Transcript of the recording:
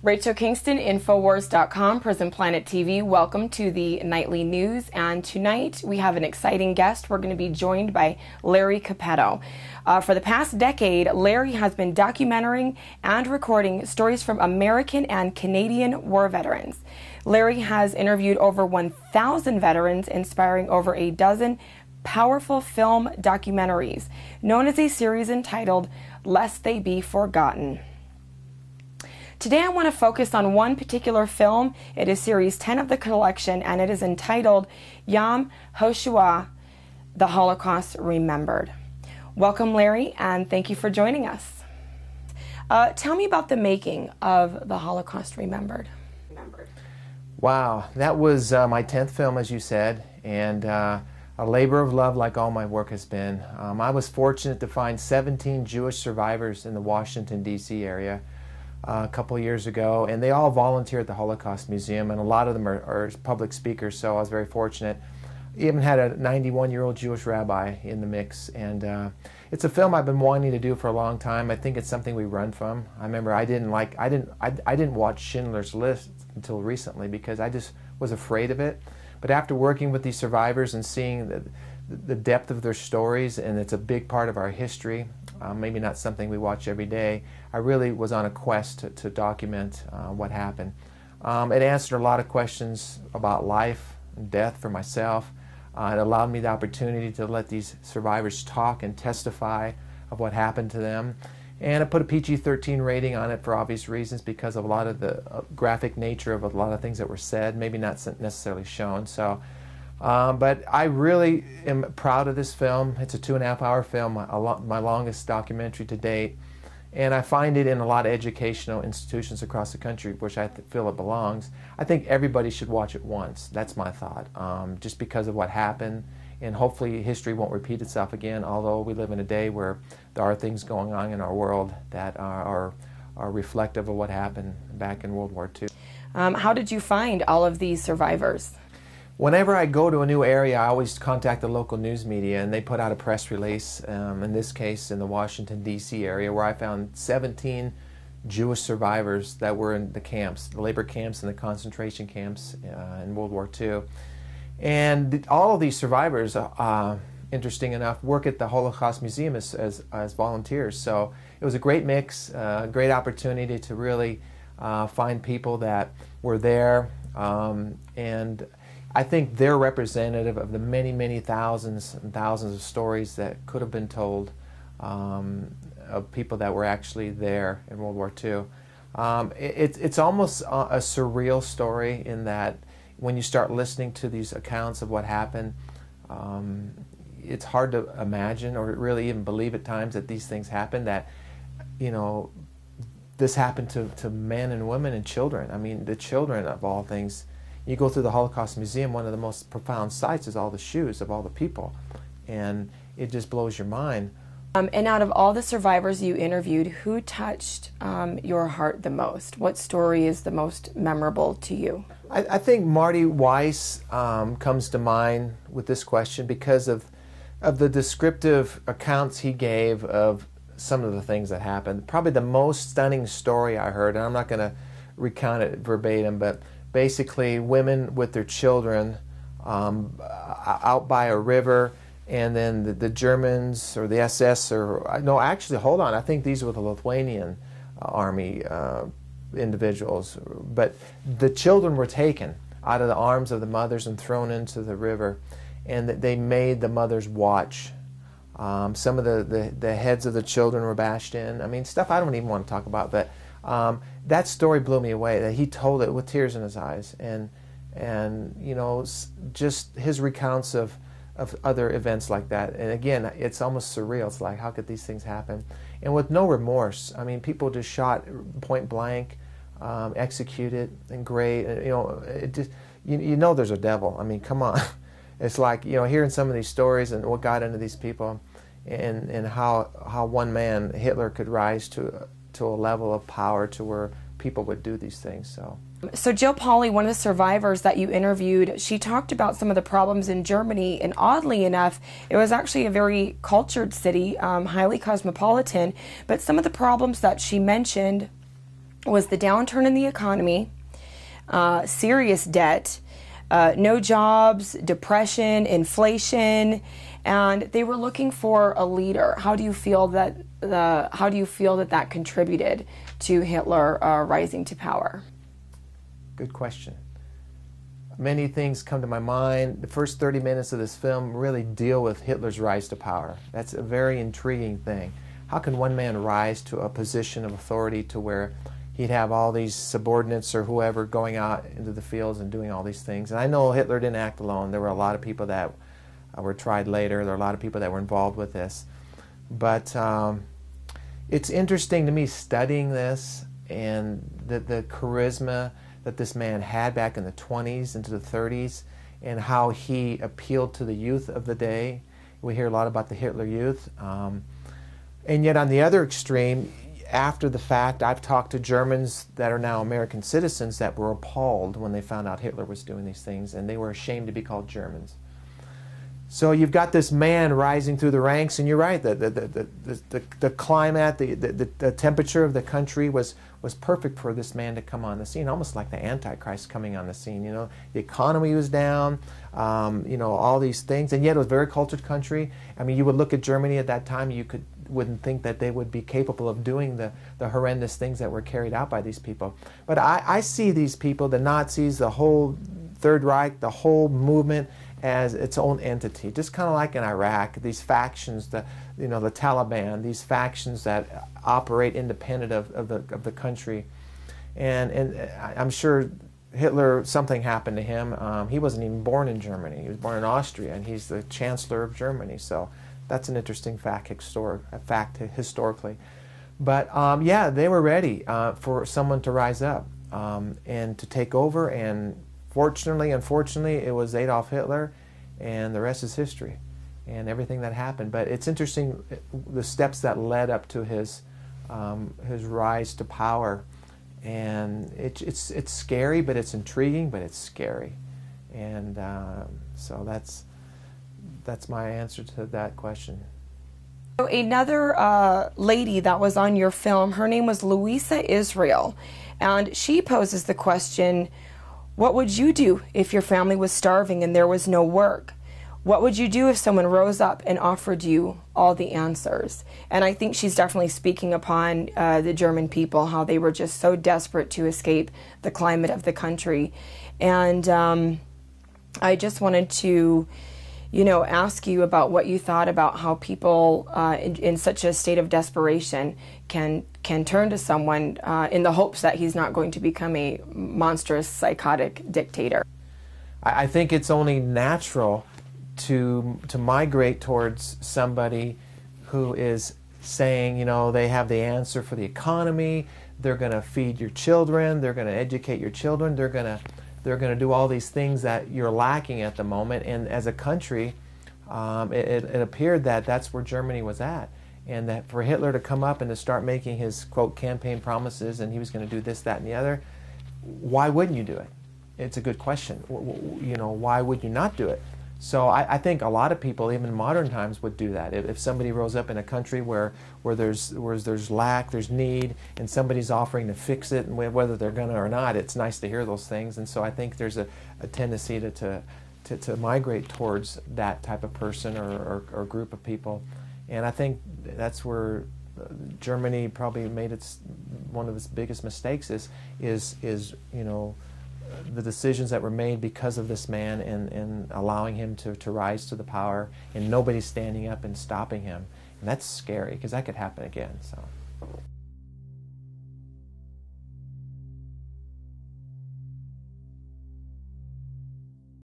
Rachel Kingston, Infowars.com, Prison Planet TV. Welcome to the nightly news. And tonight we have an exciting guest. We're going to be joined by Larry Cappetto. For the past decade, Larry has been documenting and recording stories from American and Canadian war veterans. Larry has interviewed over 1,000 veterans, inspiring over a dozen powerful film documentaries, known as a series entitled Lest They Be Forgotten. Today I want to focus on one particular film. It is series 10 of the collection, and it is entitled Yom HaShoah, the Holocaust Remembered. Welcome, Larry, and thank you for joining us. Tell me about the making of the Holocaust Remembered. Wow, that was my 10th film, as you said, and a labor of love like all my work has been. I was fortunate to find 17 Jewish survivors in the Washington, D.C. area a couple of years ago, and they all volunteer at the Holocaust Museum, and a lot of them are public speakers, so I was very fortunate. Even had a 91-year-old Jewish rabbi in the mix, and it's a film I've been wanting to do for a long time. I think it's something we run from. I remember I didn't watch Schindler's List until recently because I just was afraid of it. But after working with these survivors and seeing the depth of their stories, and it's a big part of our history, maybe not something we watch every day, I really was on a quest to document what happened. It answered a lot of questions about life and death for myself. It allowed me the opportunity to let these survivors talk and testify of what happened to them. And I put a PG-13 rating on it for obvious reasons because of a lot of the graphic nature of a lot of things that were said, maybe not necessarily shown. So, but I really am proud of this film. It's a 2.5-hour film, my longest documentary to date. And I find it in a lot of educational institutions across the country, which I feel it belongs. I think everybody should watch it once. That's my thought, just because of what happened. And hopefully history won't repeat itself again, although we live in a day where there are things going on in our world that are reflective of what happened back in World War II. How did you find all of these survivors? Whenever I go to a new area, I always contact the local news media, and they put out a press release, in this case in the Washington, D.C. area, where I found 17 Jewish survivors that were in the camps, the labor camps and the concentration camps in World War II. And all of these survivors, interesting enough, work at the Holocaust Museum as volunteers. So it was a great mix, a great opportunity to really find people that were there, and I think they're representative of the many, many thousands and thousands of stories that could have been told of people that were actually there in World War II. It's almost a surreal story in that when you start listening to these accounts of what happened, it's hard to imagine or really even believe at times that these things happened, that, you know, this happened to men and women and children. I mean, the children of all things. You go through the Holocaust Museum, one of the most profound sights is all the shoes of all the people, and it just blows your mind. And out of all the survivors you interviewed, who touched your heart the most? What story is the most memorable to you? I think Marty Weiss comes to mind with this question because of the descriptive accounts he gave of some of the things that happened. Probably the most stunning story I heard, and I'm not going to recount it verbatim, but basically women with their children out by a river, and then the Germans or the SS, or no, actually, hold on, I think these were the Lithuanian army individuals, but the children were taken out of the arms of the mothers and thrown into the river, and they made the mothers watch. Some of the heads of the children were bashed in. I mean, stuff I don't even want to talk about, but that story blew me away, that he told it with tears in his eyes, and you know, just his recounts of other events like that. And again, it's almost surreal. It's like, how could these things happen? And with no remorse. I mean, people just shot point blank, executed, and great. You know, it just you know there's a devil. I mean, come on. It's like, you know, hearing some of these stories and what got into these people, and how one man, Hitler, could rise to a level of power to where people would do these things. So Jill Pauley, one of the survivors that you interviewed, she talked about some of the problems in Germany, and oddly enough, it was actually a very cultured city, highly cosmopolitan, but some of the problems that she mentioned was the downturn in the economy, serious debt, no jobs, depression, inflation, and they were looking for a leader. How do you feel that that contributed to Hitler rising to power? Good question. Many things come to my mind. The first 30 minutes of this film really deal with Hitler's rise to power. That's a very intriguing thing. How can one man rise to a position of authority to where he'd have all these subordinates or whoever going out into the fields and doing all these things? And I know Hitler didn't act alone. There were a lot of people that were tried later. There were a lot of people that were involved with this. But it's interesting to me studying this and the charisma that this man had back in the 20s into the 30s, and how he appealed to the youth of the day. We hear a lot about the Hitler Youth. And yet on the other extreme, after the fact, I've talked to Germans that are now American citizens that were appalled when they found out Hitler was doing these things, and they were ashamed to be called Germans. So you've got this man rising through the ranks, and you're right, the climate, the temperature of the country was perfect for this man to come on the scene, almost like the Antichrist coming on the scene. You know, the economy was down, you know, all these things, and yet it was a very cultured country. I mean, you would look at Germany at that time, you wouldn't think that they would be capable of doing the horrendous things that were carried out by these people. But I see these people, the Nazis, the whole Third Reich, the whole movement, as its own entity, just kind of like in Iraq, these factions, the Taliban, these factions that operate independent of the country, and I'm sure Hitler, something happened to him. He wasn't even born in Germany; he was born in Austria, and he's the Chancellor of Germany. So that's an interesting fact historically. But yeah, they were ready for someone to rise up and to take over, and fortunately, unfortunately, it was Adolf Hitler, and the rest is history, and everything that happened. But it's interesting the steps that led up to his rise to power, and it's scary, but it's intriguing, but it's scary, and so that's my answer to that question. So another lady that was on your film, her name was Louisa Israel, and she poses the question, what would you do if your family was starving and there was no work? What would you do if someone rose up and offered you all the answers? And I think she's definitely speaking upon the German people, how they were just so desperate to escape the climate of the country. And I just wanted to, ask you about what you thought about how people in such a state of desperation can turn to someone in the hopes that he's not going to become a monstrous, psychotic dictator. I think it's only natural to migrate towards somebody who is saying, they have the answer for the economy, they're going to feed your children, they're going to educate your children, they're going to do all these things that you're lacking at the moment. And as a country, it appeared that that's where Germany was at. And that for Hitler to come up and to start making his, quote, campaign promises, and he was going to do this, that, and the other, why wouldn't you do it? It's a good question. Why would you not do it? So I think a lot of people, even in modern times, would do that. If somebody rose up in a country where there's lack, there's need, and somebody's offering to fix it, and whether they're going to or not, it's nice to hear those things. And so I think there's a tendency to migrate towards that type of person or group of people. And I think that's where Germany probably made one of its biggest mistakes is the decisions that were made because of this man and allowing him to rise to the power, and nobody standing up and stopping him. And that's scary because that could happen again. So.